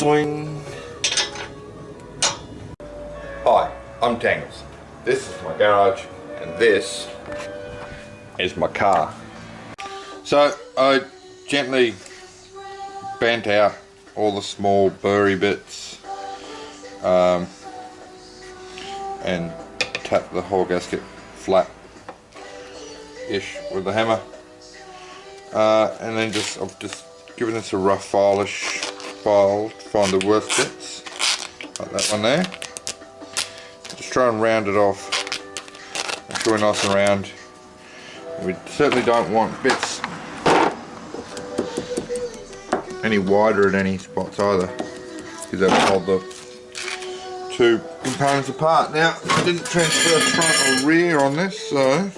Swing. Hi, I'm Tangles. This is my garage and this is my car. So I gently bent out all the small burry bits and tapped the whole gasket flat-ish with the hammer. And then I've just given this a rough file to find the worst bits, like that one there. Just try and round it off, make sure we're nice and round. We certainly don't want bits any wider at any spots either, because that will hold the two components apart. Now, I didn't transfer front or rear on this, so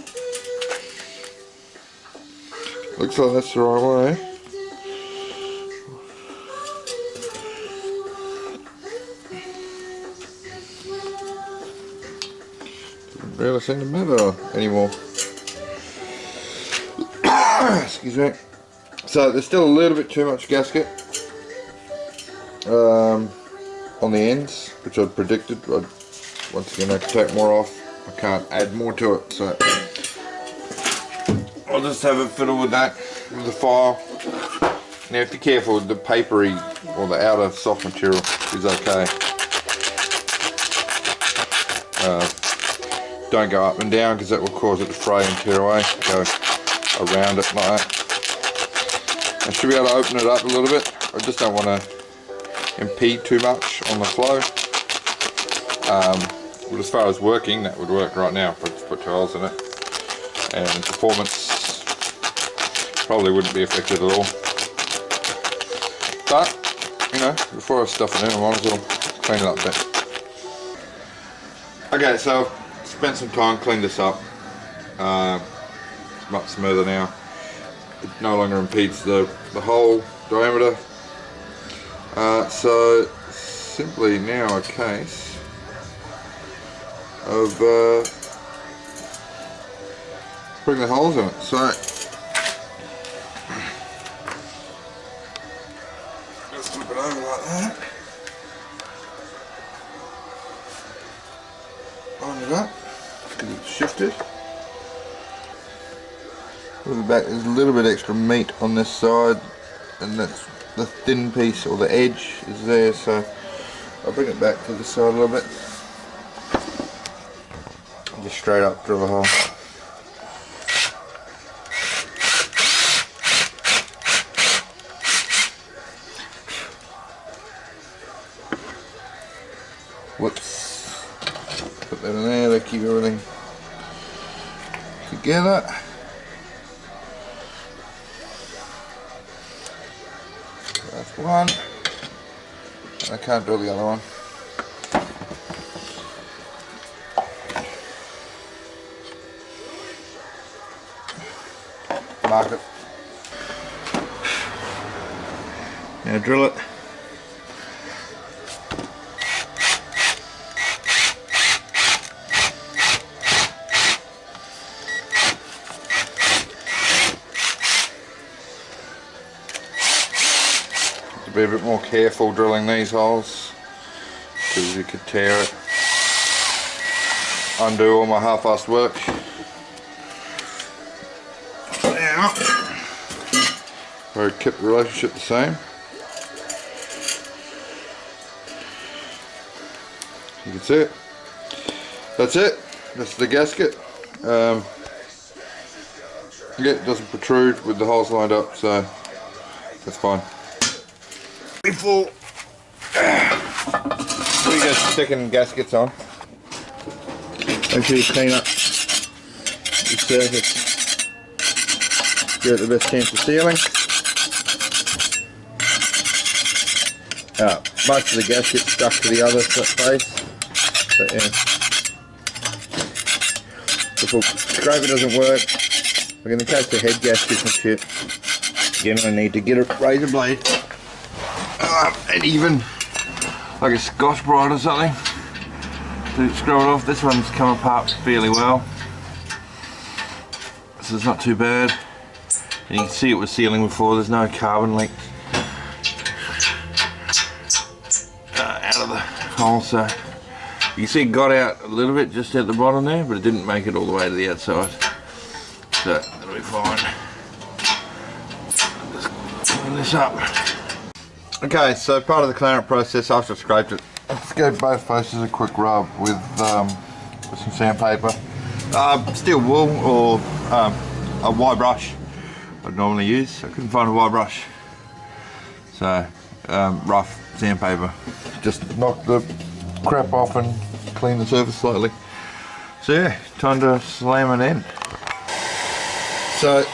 looks like that's the right way. Doesn't really seem to matter anymore. Excuse me. So there's still a little bit too much gasket on the ends, which I'd predicted. Once again, I can take more off. I can't add more to it, so I'll just have it fiddle with that with the file. Now, if you're careful, the papery or the outer soft material is okay. Don't go up and down, because that will cause it to fray and tear away. Go around it like that. I should be able to open it up a little bit. I just don't want to impede too much on the flow. But as far as working, that would work right now if I just put two holes in it. And performance probably wouldn't be affected at all. But, you know, before I stuff it in, I might as well clean it up a bit. Okay, so I've spent some time cleaning this up. It's much smoother now. It no longer impedes the whole diameter. So simply now a case of putting the holes in it. So let's flip it over like that. Line it up because it's shifted. Back, there's a little bit extra meat on this side, and that's the thin piece, or the edge is there, so I'll bring it back to the side a little bit. Just straight up drill a hole. Whoops. Put that in there to keep everything together. That's one, and I can't drill the other one. Mark it. Now drill it. Be a bit more careful drilling these holes, because you could tear it, undo all my half-assed work. Now, I kept the relationship the same. You can see it. That's it. That's the gasket. Yeah, it doesn't protrude with the holes lined up, so that's fine. Before we go sticking gaskets on, make sure you clean up your surface. Give it the best chance of sealing. Most of the gasket stuck to the other face, but yeah. The scraper doesn't work. We're going to case the head gaskets and shit. Again, I need to get a razor blade. And even like a Scotch Brite or something to screw it off. This one's come apart fairly well, so it's not too bad. And you can see it was sealing before, there's no carbon leak. hole, so you see it got out a little bit just at the bottom there, but it didn't make it all the way to the outside, so that'll be fine. Just clean this up. Okay, so part of the cleanup process after I've scraped it, let's give both faces a quick rub with some sandpaper, steel wool, or a wire brush I'd normally use. I couldn't find a wire brush, so rough sandpaper, just knock the crap off and clean the surface slightly. So yeah, time to slam it in. So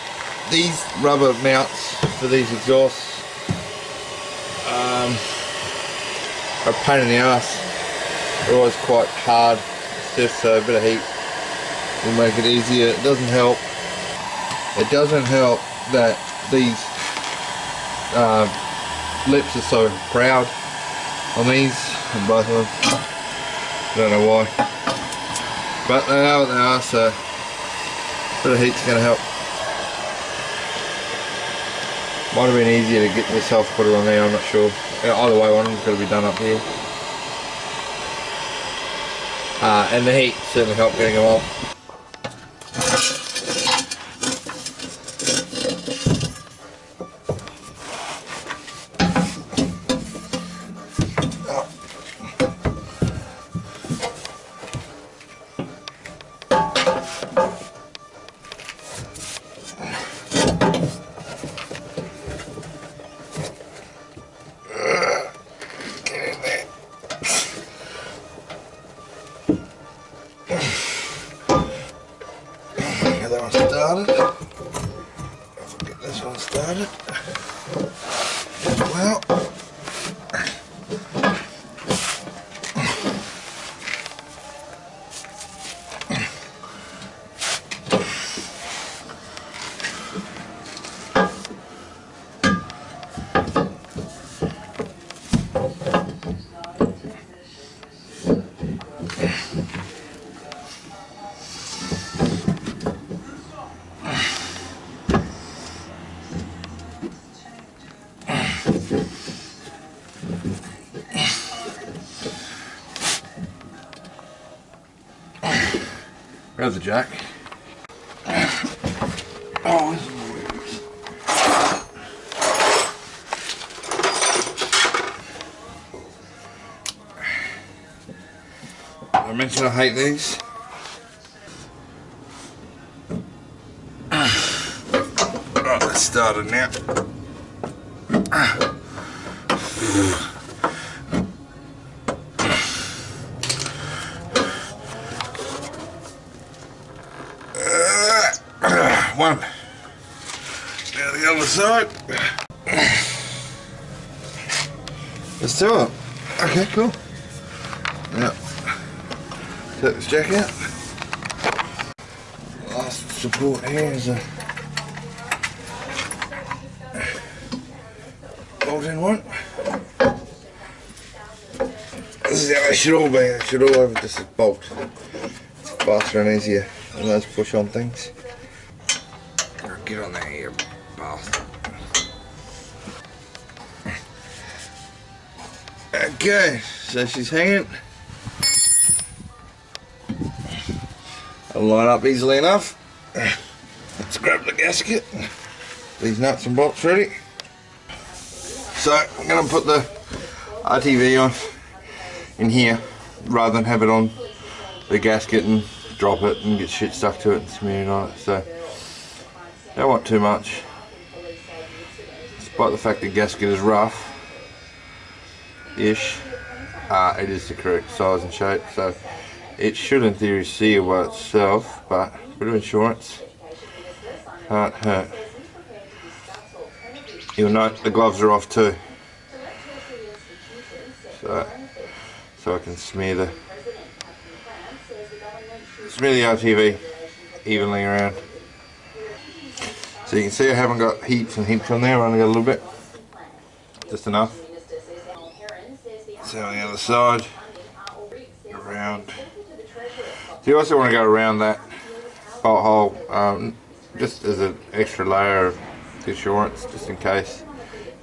these rubber mounts for these exhausts are a pain in the ass. They're always quite hard, stiff, so a bit of heat will make it easier. It doesn't help. It doesn't help that these lips are so proud on these, on both of them. I don't know why, but they are what they are, so a bit of heat's going to help. Might have been easier to get myself put it on there, I'm not sure. Either way, one of them's got to be done up here. And the heat certainly helped getting them off. Started. If I get this one started, well, there's the jack. Oh, this is weird. I mentioned I hate these. Right, let's start it now. One. Now the other side. Let's do it. Okay, cool. Now, take this jack out. Last support here is a bolt-in one. This is how they should all be. They should all have just a bolt. It's faster and easier than those push-on things. Get on there, you bastard. Okay, so she's hanging. I'll line up easily enough. Let's grab the gasket. These nuts and bolts ready. So I'm going to put the RTV on in here rather than have it on the gasket and drop it and get shit stuck to it and smeared on it. So don't want too much. Despite the fact the gasket is rough-ish, it is the correct size and shape, so it should in theory seal by itself, but a bit of insurance can't hurt. You'll note the gloves are off too, so I can smear the RTV evenly around. So you can see I haven't got heaps and heaps on there, I've only got a little bit, just enough. So on the other side, around. So you also want to go around that bolt hole, just as an extra layer of insurance, just in case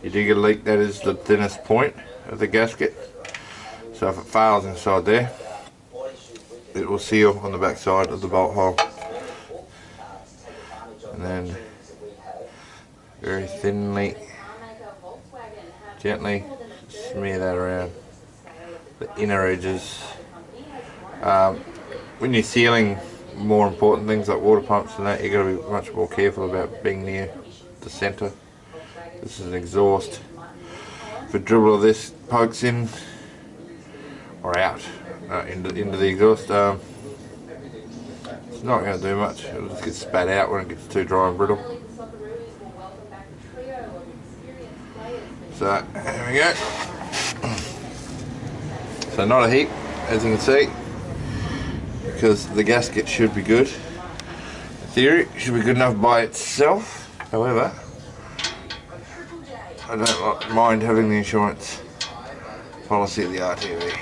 you do get a leak. That is the thinnest point of the gasket. So if it fails inside there, it will seal on the back side of the bolt hole. And then very thinly, gently smear that around the inner edges. When you're sealing more important things like water pumps and that, you've got to be much more careful about being near the centre. This is an exhaust. If a dribble of this pokes in or out into the exhaust, it's not going to do much. It'll just get spat out when it gets too dry and brittle. So there we go. So not a heap, as you can see, because the gasket should be good. In theory, it should be good enough by itself. However, I don't mind having the insurance policy of the RTV.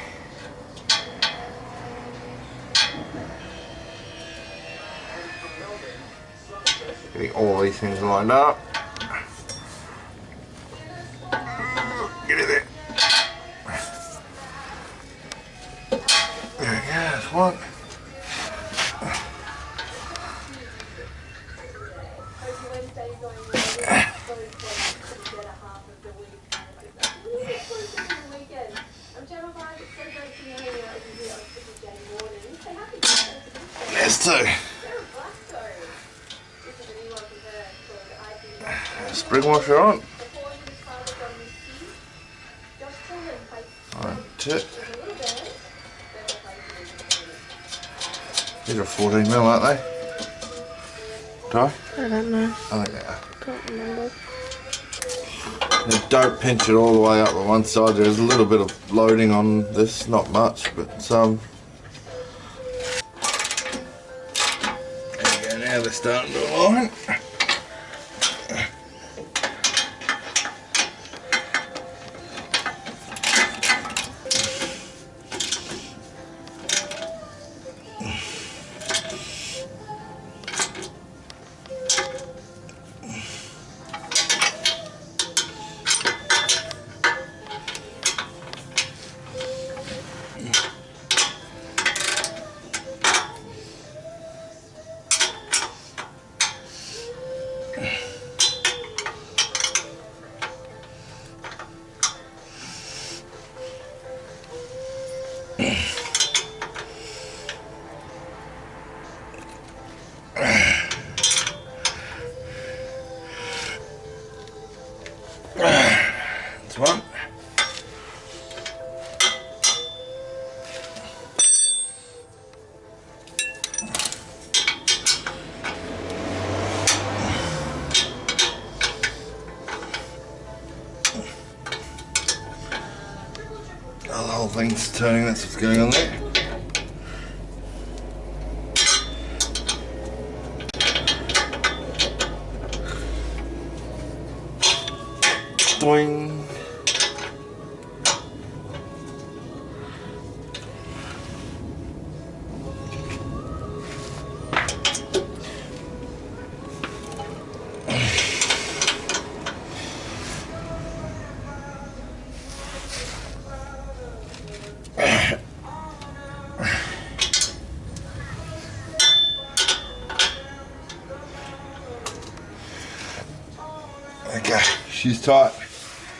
Getting all these things lined up. Get it there. There we go, that's one. There's two. Spring washer on. 1, 2. These are 14mm, aren't they? Ty? I don't know. I think they are. Can't remember. Now don't pinch it all the way up on one side. There's a little bit of loading on this, not much, but some. There we go, now they're starting to align. That's one. The whole thing's turning, that's what's going on there. Doing. Okay, she's tight.